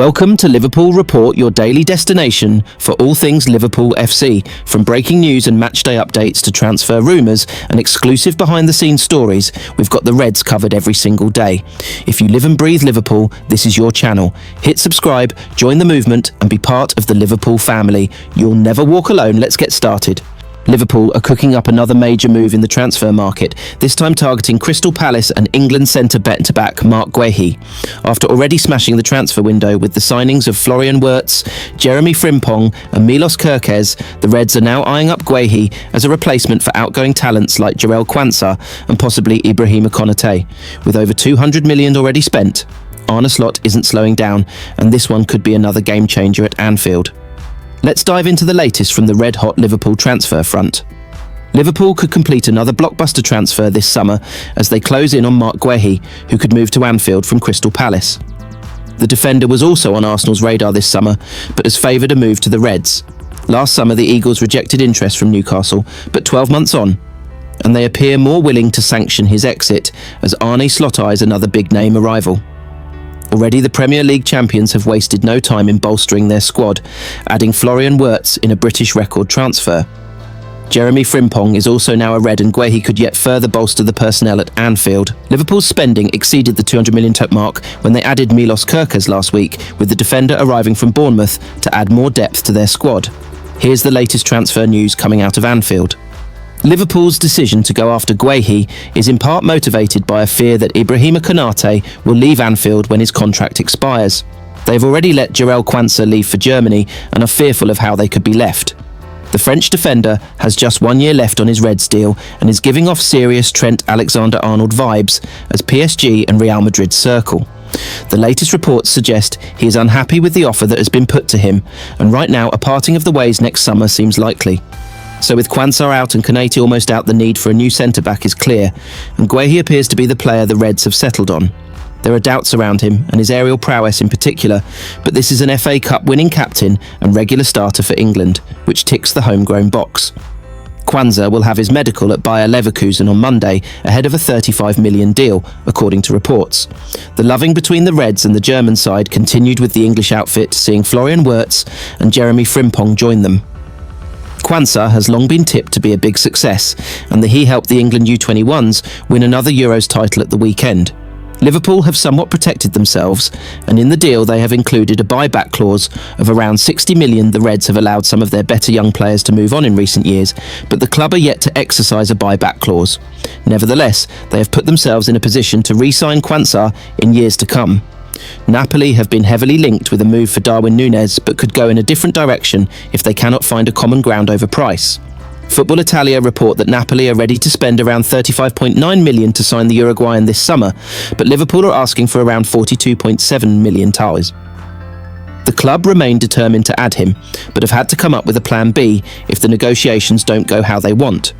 Welcome to Liverpool Report, your daily destination for all things Liverpool FC. From breaking news and matchday updates to transfer rumours and exclusive behind-the-scenes stories, we've got the Reds covered every single day. If you live and breathe Liverpool, this is your channel. Hit subscribe, join the movement and be part of the Liverpool family. You'll never walk alone. Let's get started. Liverpool are cooking up another major move in the transfer market, this time targeting Crystal Palace and England centre centre-back Marc Guehi. After already smashing the transfer window with the signings of Florian Wirtz, Jeremy Frimpong and Milos Kerkez, the Reds are now eyeing up Guehi as a replacement for outgoing talents like Quansah and possibly Ibrahima Konate. With over 200 million already spent, Arne Slot isn't slowing down, and this one could be another game changer at Anfield. Let's dive into the latest from the red-hot Liverpool transfer front. Liverpool could complete another blockbuster transfer this summer as they close in on Marc Guehi, who could move to Anfield from Crystal Palace. The defender was also on Arsenal's radar this summer, but has favoured a move to the Reds. Last summer, the Eagles rejected interest from Newcastle, but 12 months on, and they appear more willing to sanction his exit as Arne Slot eyes another big-name arrival. Already the Premier League champions have wasted no time in bolstering their squad, adding Florian Wirtz in a British record transfer. Jeremy Frimpong is also now a Red, and Guehi could yet further bolster the personnel at Anfield. Liverpool's spending exceeded the 200 million mark when they added Milos Kerkez last week, with the defender arriving from Bournemouth to add more depth to their squad. Here's the latest transfer news coming out of Anfield. Liverpool's decision to go after Guehi is in part motivated by a fear that Ibrahima Konate will leave Anfield when his contract expires. They've already let Quansah leave for Germany and are fearful of how they could be left. The French defender has just 1 year left on his Reds deal and is giving off serious Trent Alexander-Arnold vibes as PSG and Real Madrid circle. The latest reports suggest he is unhappy with the offer that has been put to him, and right now a parting of the ways next summer seems likely. So with Quansah out and Konate almost out, the need for a new centre-back is clear, and Guehi appears to be the player the Reds have settled on. There are doubts around him, and his aerial prowess in particular, but this is an FA Cup winning captain and regular starter for England, which ticks the homegrown box. Quansah will have his medical at Bayer Leverkusen on Monday, ahead of a 35 million deal, according to reports. The loving between the Reds and the German side continued with the English outfit, seeing Florian Wirtz and Jeremy Frimpong join them. Quansah has long been tipped to be a big success, and he helped the England U21s win another Euros title at the weekend. Liverpool have somewhat protected themselves, and in the deal they have included a buyback clause of around 60 million. The Reds have allowed some of their better young players to move on in recent years, but the club are yet to exercise a buyback clause. Nevertheless, they have put themselves in a position to re-sign Quansah in years to come. Napoli have been heavily linked with a move for Darwin Nunez, but could go in a different direction if they cannot find a common ground over price. Football Italia report that Napoli are ready to spend around 35.9 million to sign the Uruguayan this summer, but Liverpool are asking for around 42.7 million tals. The club remain determined to add him, but have had to come up with a plan B if the negotiations don't go how they want.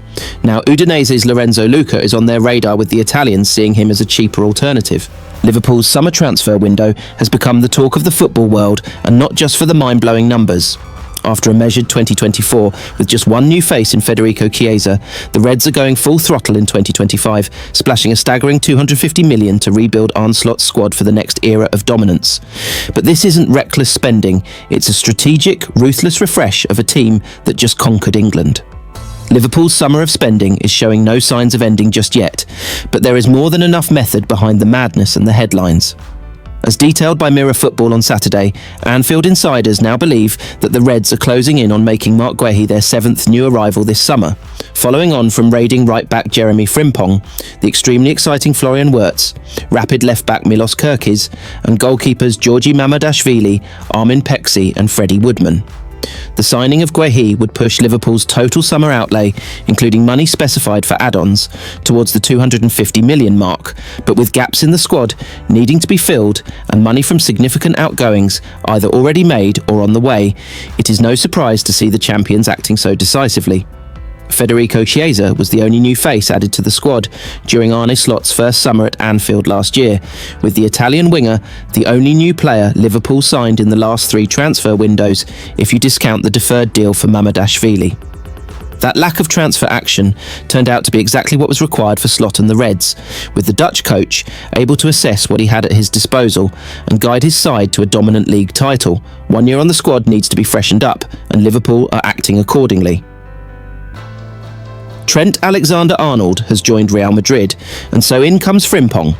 Now, Udinese's Lorenzo Luca is on their radar, with the Italians seeing him as a cheaper alternative. Liverpool's summer transfer window has become the talk of the football world, and not just for the mind-blowing numbers. After a measured 2024 with just one new face in Federico Chiesa, the Reds are going full throttle in 2025, splashing a staggering 250 million to rebuild Arne Slot's squad for the next era of dominance. But this isn't reckless spending, it's a strategic, ruthless refresh of a team that just conquered England. Liverpool's summer of spending is showing no signs of ending just yet, but there is more than enough method behind the madness and the headlines. As detailed by Mirror Football on Saturday, Anfield insiders now believe that the Reds are closing in on making Marc Guehi their 7th new arrival this summer, following on from raiding right-back Jeremy Frimpong, the extremely exciting Florian Wirtz, rapid left-back Milos Kerkez, and goalkeepers Georgi Mamadashvili, Armin Pexi and Freddie Woodman. The signing of Guehi would push Liverpool's total summer outlay, including money specified for add-ons, towards the 250 million mark, but with gaps in the squad needing to be filled and money from significant outgoings either already made or on the way, it is no surprise to see the champions acting so decisively. Federico Chiesa was the only new face added to the squad during Arne Slot's first summer at Anfield last year, with the Italian winger the only new player Liverpool signed in the last 3 transfer windows if you discount the deferred deal for Mamadashvili. That lack of transfer action turned out to be exactly what was required for Slot and the Reds, with the Dutch coach able to assess what he had at his disposal and guide his side to a dominant league title. 1 year on the squad needs to be freshened up, and Liverpool are acting accordingly. Trent Alexander-Arnold has joined Real Madrid, and so in comes Frimpong.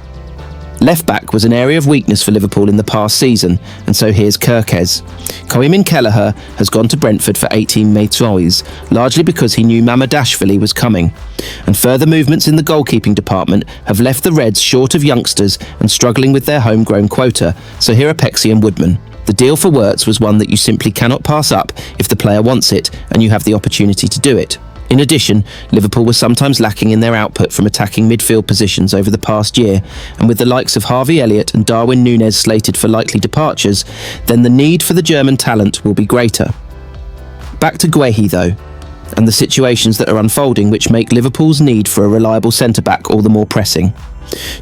Left-back was an area of weakness for Liverpool in the past season, and so here's Kerkez. Koeman Kelleher has gone to Brentford for 18 million, largely because he knew Mamadashvili was coming. And further movements in the goalkeeping department have left the Reds short of youngsters and struggling with their homegrown quota, so here are Pexy and Woodman. The deal for Wirtz was one that you simply cannot pass up if the player wants it and you have the opportunity to do it. In addition, Liverpool were sometimes lacking in their output from attacking midfield positions over the past year, and with the likes of Harvey Elliott and Darwin Nunez slated for likely departures, then the need for the German talent will be greater. Back to Guehi though, and the situations that are unfolding which make Liverpool's need for a reliable centre-back all the more pressing.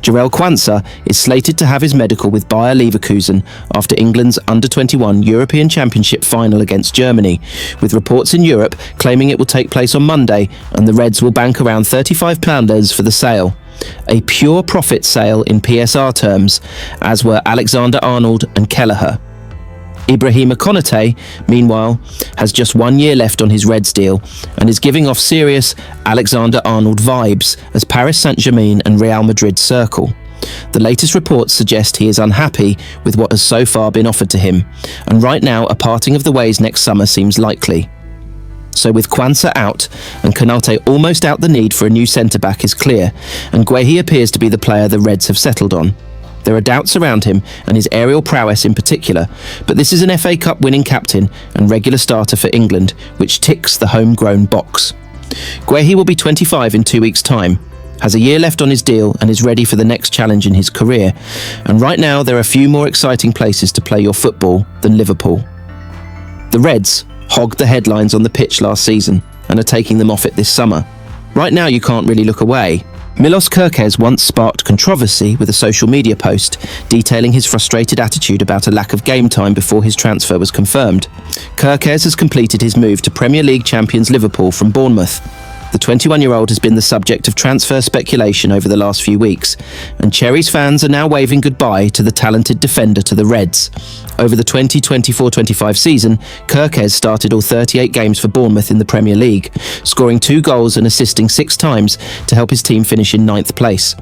Jarell Quansah is slated to have his medical with Bayer Leverkusen after England's Under-21 European Championship final against Germany, with reports in Europe claiming it will take place on Monday and the Reds will bank around £35 for the sale. A pure profit sale in PSR terms, as were Alexander-Arnold and Kelleher. Ibrahima Konate, meanwhile, has just 1 year left on his Reds deal and is giving off serious Alexander-Arnold vibes as Paris Saint-Germain and Real Madrid circle. The latest reports suggest he is unhappy with what has so far been offered to him, and right now a parting of the ways next summer seems likely. So with Quansah out and Konate almost out, the need for a new centre-back is clear, and Guehi appears to be the player the Reds have settled on. There are doubts around him and his aerial prowess in particular, but this is an FA Cup winning captain and regular starter for England, which ticks the homegrown box. Guehi will be 25 in 2 weeks' time, has a year left on his deal and is ready for the next challenge in his career. And right now there are few more exciting places to play your football than Liverpool. The Reds hogged the headlines on the pitch last season and are taking them off it this summer. Right now you can't really look away. Milos Kerkez once sparked controversy with a social media post detailing his frustrated attitude about a lack of game time before his transfer was confirmed. Kerkez has completed his move to Premier League champions Liverpool from Bournemouth. The 21-year-old has been the subject of transfer speculation over the last few weeks, and Cherries fans are now waving goodbye to the talented defender to the Reds. Over the 2024-25 season, Kerkez started all 38 games for Bournemouth in the Premier League, scoring 2 goals and assisting 6 times to help his team finish in 9th place.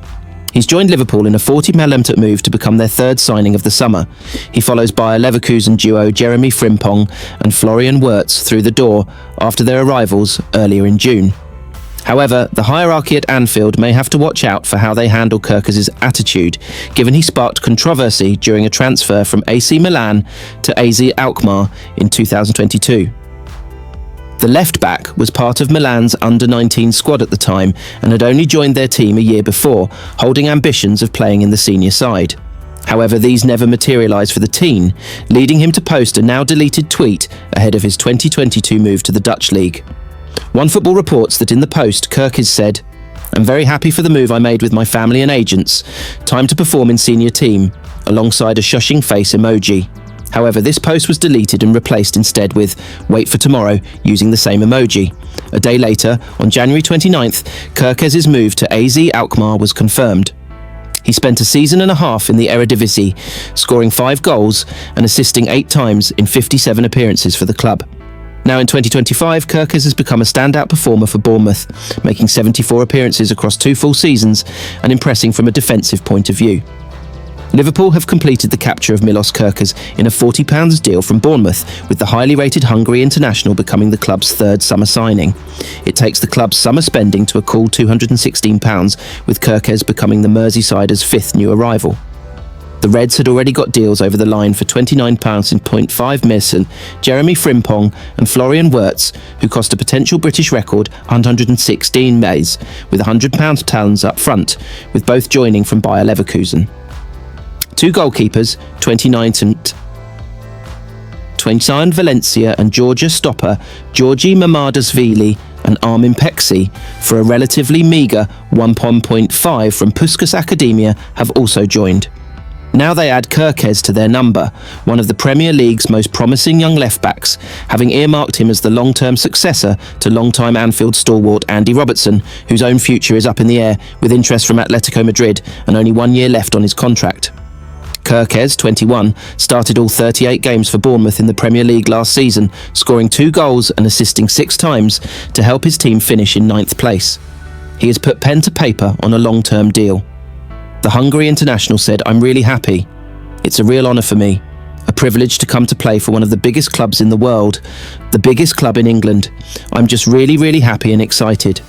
He's joined Liverpool in a 40 million move to become their 3rd signing of the summer. He follows Bayer Leverkusen duo Jeremy Frimpong and Florian Wirtz through the door after their arrivals earlier in June. However, the hierarchy at Anfield may have to watch out for how they handle Kerkez's attitude, given he sparked controversy during a transfer from AC Milan to AZ Alkmaar in 2022. The left-back was part of Milan's under-19 squad at the time and had only joined their team a year before, holding ambitions of playing in the senior side. However, these never materialised for the teen, leading him to post a now-deleted tweet ahead of his 2022 move to the Dutch League. One Football reports that in the post, Kerkez said, "I'm very happy for the move I made with my family and agents. Time to perform in senior team," alongside a shushing face emoji. However, this post was deleted and replaced instead with "wait for tomorrow" using the same emoji. A day later, on January 29th, Kerkez's move to AZ Alkmaar was confirmed. He spent a season and a half in the Eredivisie, scoring 5 goals and assisting 8 times in 57 appearances for the club. Now in 2025, Kerkez has become a standout performer for Bournemouth, making 74 appearances across 2 full seasons and impressing from a defensive point of view. Liverpool have completed the capture of Milos Kerkez in a £40 deal from Bournemouth, with the highly rated Hungary international becoming the club's 3rd summer signing. It takes the club's summer spending to a cool £216, with Kerkez becoming the Merseysiders' 5th new arrival. The Reds had already got deals over the line for £29.5 million, Jeremy Frimpong and Florian Wirtz, who cost a potential British record £116 million, with £100 talons up front, with both joining from Bayer Leverkusen. 2 goalkeepers, 29 Valencia and Georgia stopper Georgi Mamadashvili and Armin Pexy, for a relatively meagre £1.5 from Puskas Academia, have also joined. Now they add Kerkez to their number, one of the Premier League's most promising young left-backs, having earmarked him as the long-term successor to long-time Anfield stalwart Andy Robertson, whose own future is up in the air with interest from Atletico Madrid and only 1 year left on his contract. Kerkez, 21, started all 38 games for Bournemouth in the Premier League last season, scoring 2 goals and assisting 6 times to help his team finish in 9th place. He has put pen to paper on a long-term deal. The Hungary international said, "I'm really happy. It's a real honour for me. A privilege to come to play for one of the biggest clubs in the world, the biggest club in England. I'm just really, really happy and excited.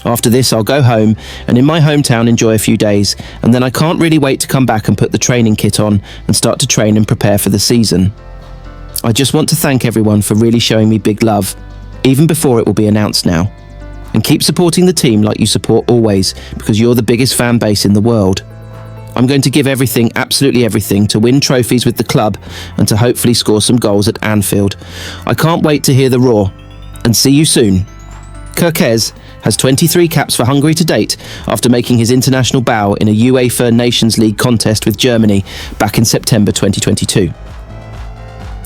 After this, I'll go home and in my hometown enjoy a few days, and then I can't really wait to come back and put the training kit on and start to train and prepare for the season. I just want to thank everyone for really showing me big love, even before it will be announced now. And keep supporting the team like you support always, because you're the biggest fan base in the world. I'm going to give everything, absolutely everything, to win trophies with the club and to hopefully score some goals at Anfield. I can't wait to hear the roar. And see you soon." Kerkez has 23 caps for Hungary to date after making his international bow in a UEFA Nations League contest with Germany back in September 2022.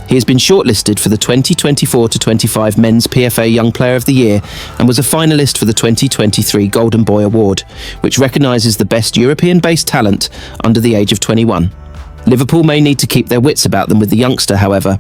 He has been shortlisted for the 2024-25 Men's PFA Young Player of the Year and was a finalist for the 2023 Golden Boy Award, which recognises the best European-based talent under the age of 21. Liverpool may need to keep their wits about them with the youngster, however.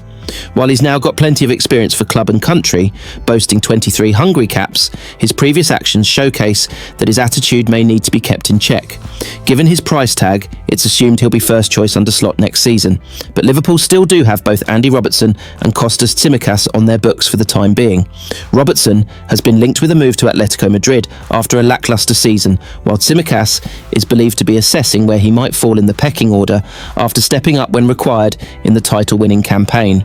While he's now got plenty of experience for club and country, boasting 23 Hungary caps, his previous actions showcase that his attitude may need to be kept in check. Given his price tag, it's assumed he'll be first choice under slot next season, but Liverpool still do have both Andy Robertson and Kostas Tsimikas on their books for the time being. Robertson has been linked with a move to Atletico Madrid after a lacklustre season, while Tsimikas is believed to be assessing where he might fall in the pecking order after stepping up when required in the title-winning campaign.